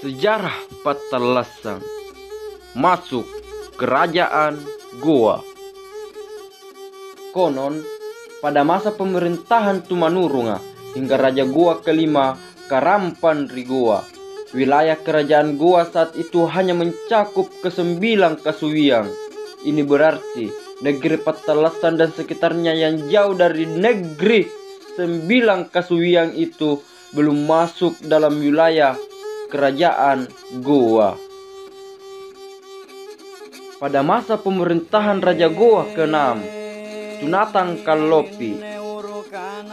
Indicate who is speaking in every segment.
Speaker 1: Sejarah Patalasang. Masuk Kerajaan Goa. Konon, pada masa pemerintahan Tumanurunga hingga Raja Goa kelima Karampan Goa, wilayah kerajaan Goa saat itu hanya mencakup ke-9 kasuwiang. Ini berarti negeri Patalasan dan sekitarnya yang jauh dari negeri 9 kasuwiang itu belum masuk dalam wilayah kerajaan Goa. Pada masa pemerintahan Raja Goa ke-6, Tunatang Kalopi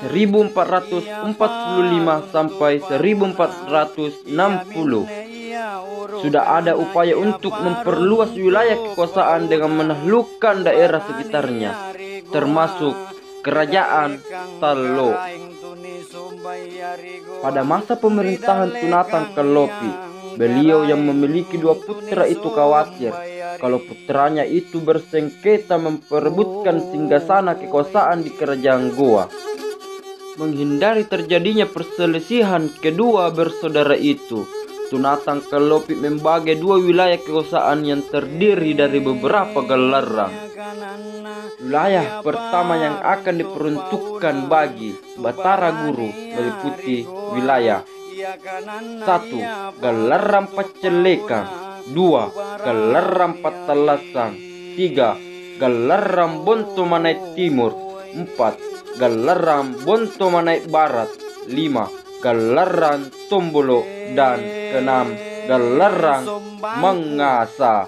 Speaker 1: 1445 sampai 1460, sudah ada upaya untuk memperluas wilayah kekuasaan dengan menaklukkan daerah sekitarnya, termasuk kerajaan Tallo. Pada masa pemerintahan Tunatang Kalopi, beliau yang memiliki 2 putra itu khawatir kalau putranya itu bersengketa memperebutkan singgasana kekuasaan di kerajaan Goa. Menghindari terjadinya perselisihan kedua bersaudara itu, Tunatang Kalopi membagi 2 wilayah kekuasaan yang terdiri dari beberapa gelaran. Wilayah pertama yang akan diperuntukkan bagi Batara Guru meliputi wilayah 1. Gelaran Pacelekang, 2. Gelaran Patalasang, 3. Gelaran Bontomanai Timur, 4. Gelaran Bontomanai Barat, 5. Gelaran Tombolo, dan 6. Gelaran Mangasa.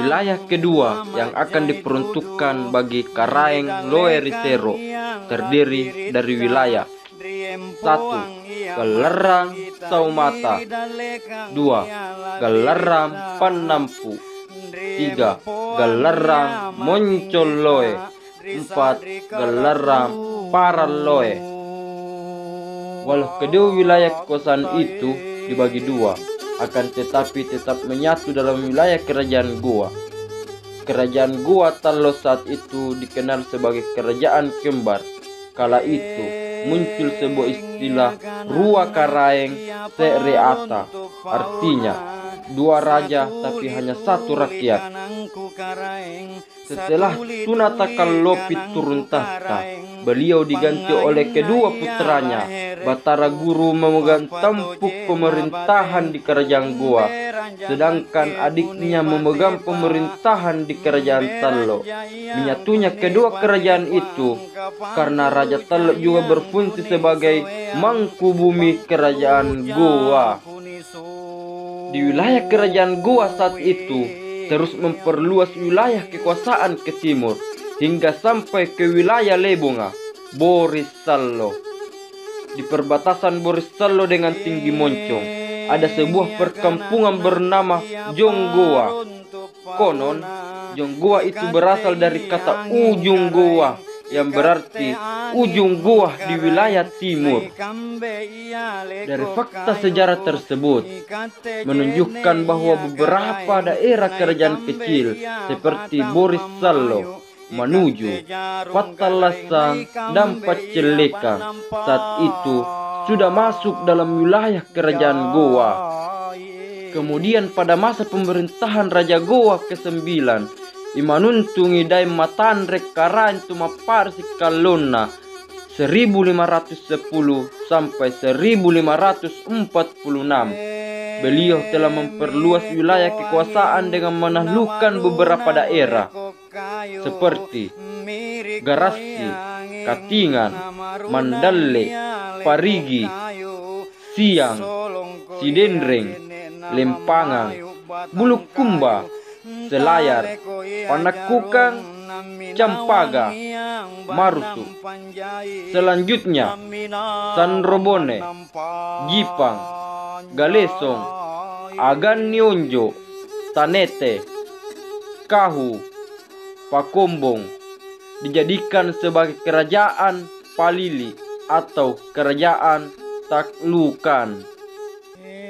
Speaker 1: Wilayah kedua yang akan diperuntukkan bagi Karaeng Loe Risero terdiri dari wilayah 1. Gelaran Saumata, 2. Gelaran Panampu, 3. Gelaran Moncoloe, 4. Gelaran Paraloe. Walau kedua wilayah kekuasaan itu dibagi 2, akan tetapi tetap menyatu dalam wilayah kerajaan Goa. Kerajaan Goa Tallo saat itu dikenal sebagai kerajaan kembar. Kala itu muncul sebuah istilah Rua Karaeng Sereata, artinya 2 raja tapi hanya 1 rakyat. Setelah Tunatang Kalopi turun tahta, beliau diganti oleh kedua putranya. Batara Guru memegang tampuk pemerintahan di kerajaan Goa, sedangkan adiknya memegang pemerintahan di kerajaan Tallo. Menyatunya kedua kerajaan itu karena Raja Tallo juga berfungsi sebagai mangku bumi kerajaan Goa. Di wilayah kerajaan Goa saat itu terus memperluas wilayah kekuasaan ke timur hingga sampai ke wilayah Lebonga, Borissallo. Di perbatasan Borissallo dengan Tinggi Moncong ada sebuah perkampungan bernama Jonggoa. Konon, Jonggoa itu berasal dari kata ujung Goa yang berarti ujung Goa di wilayah timur. Dari fakta sejarah tersebut menunjukkan bahwa beberapa daerah kerajaan kecil seperti Borissallo, Manuju, Patalasang, dan Pacelekang saat itu sudah masuk dalam wilayah kerajaan Goa. Kemudian pada masa pemerintahan Raja Goa ke-9, Imanuntungi Dai Matanrek Karaeng Tumaparsi Kalona 1510 sampai 1546. Beliau telah memperluas wilayah kekuasaan dengan menaklukkan beberapa daerah seperti Garasi, Katingan, Mandalle, Parigi, Siang, Sidendreng, Lempangan, Bulukumba, Selayar, Panakukang, Campaga, Marusu. Selanjutnya Sanrobone, Jipang, Galesong, Agannionjo, Tanete, Kahu, Pakombong dijadikan sebagai kerajaan Palili atau kerajaan taklukan.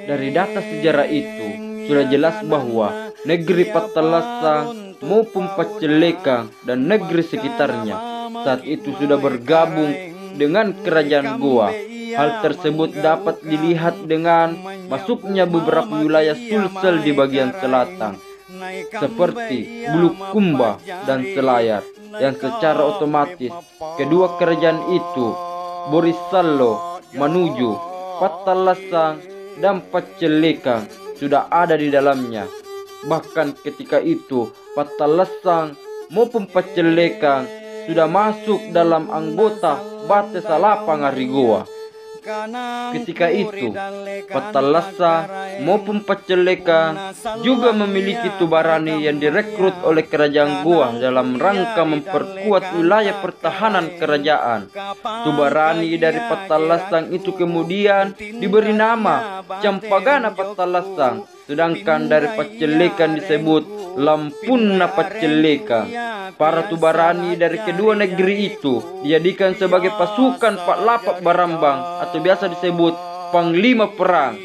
Speaker 1: Dari data sejarah itu sudah jelas bahwa negeri Patalasang maupun Pacelekang dan negeri sekitarnya saat itu sudah bergabung dengan kerajaan Goa Hal tersebut dapat dilihat dengan masuknya beberapa wilayah Sulsel di bagian selatan, seperti Bulukumba dan Selayar, yang secara otomatis kedua kerajaan itu, Borisallo, Manuju, Patalasang, dan Pacelekang sudah ada di dalamnya. Bahkan ketika itu Patalasang maupun Pacelekang sudah masuk dalam anggota Bate Salapang Arigoa. Ketika itu Patalasa maupun Pacelekang juga memiliki Tubarani yang direkrut oleh kerajaan Goa dalam rangka memperkuat wilayah pertahanan kerajaan. Tubarani dari Patalasang itu kemudian diberi nama Campagana Patalasang, sedangkan dari Pacelekang disebut Lampunna Pacelekang. Para Tubarani dari kedua negeri itu dijadikan sebagai pasukan Pak Lapak Barambang atau biasa disebut Panglima Perang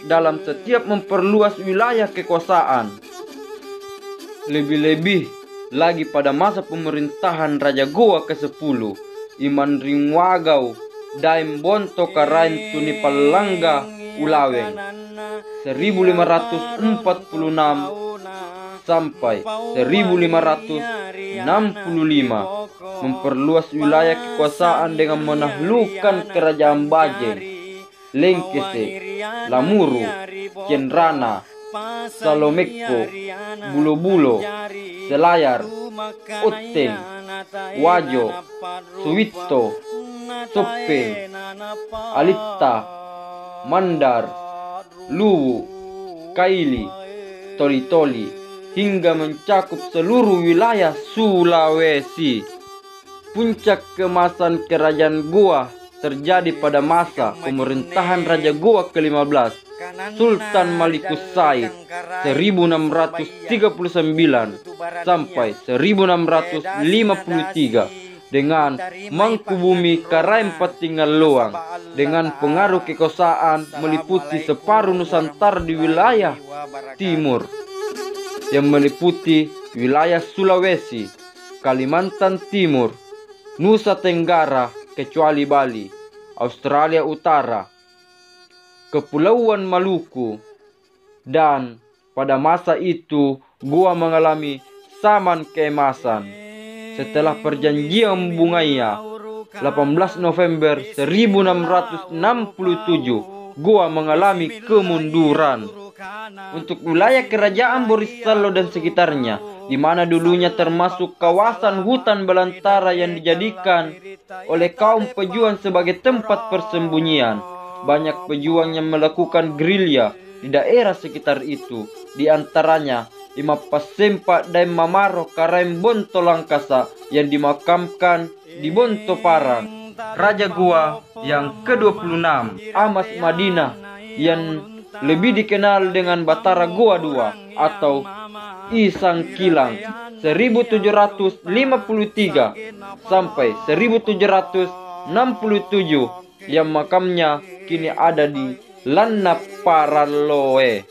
Speaker 1: dalam setiap memperluas wilayah kekuasaan. Lebih-lebih lagi pada masa pemerintahan Raja Goa ke-10, Iman Ringwagau Daim Bonto Karain Tuni Palangga Ulaweng 1546 sampai 1565 memperluas wilayah kekuasaan dengan menaklukkan kerajaan Bajeng, Lengkese, Lamuru, Cenrana, Salomekko, Bulo-Bulo, Selayar, Oteng, Wajo, Suwito, Sopeng, Alitta, Mandar, Luwu, Kaili, Toli-Toli, hingga mencakup seluruh wilayah Sulawesi. Puncak kemasan kerajaan Goa terjadi pada masa pemerintahan Raja Goa ke-15, Sultan Malikus Said 1639 sampai 1653 dengan Mangkubumi Karaim Patinggal Loang dengan pengaruh kekuasaan meliputi separuh Nusantara di wilayah timur, yang meliputi wilayah Sulawesi, Kalimantan Timur, Nusa Tenggara kecuali Bali, Australia Utara, Kepulauan Maluku, dan pada masa itu Goa mengalami zaman keemasan. Setelah perjanjian Bungaya 18 November 1667, Goa mengalami kemunduran. Untuk wilayah kerajaan Borisallo dan sekitarnya, di mana dulunya termasuk kawasan hutan belantara yang dijadikan oleh kaum pejuang sebagai tempat persembunyian, banyak pejuang yang melakukan gerilya di daerah sekitar itu, di antaranya Imam Pasempa dan Mamaro Karaim Bonto Langkasa yang dimakamkan di Bonto Parang. Raja Goa yang ke-26, Amas Madinah, yang lebih dikenal dengan Batara Goa II atau Isang Kilang 1753 sampai 1767, yang makamnya kini ada di Lanna Paraloe.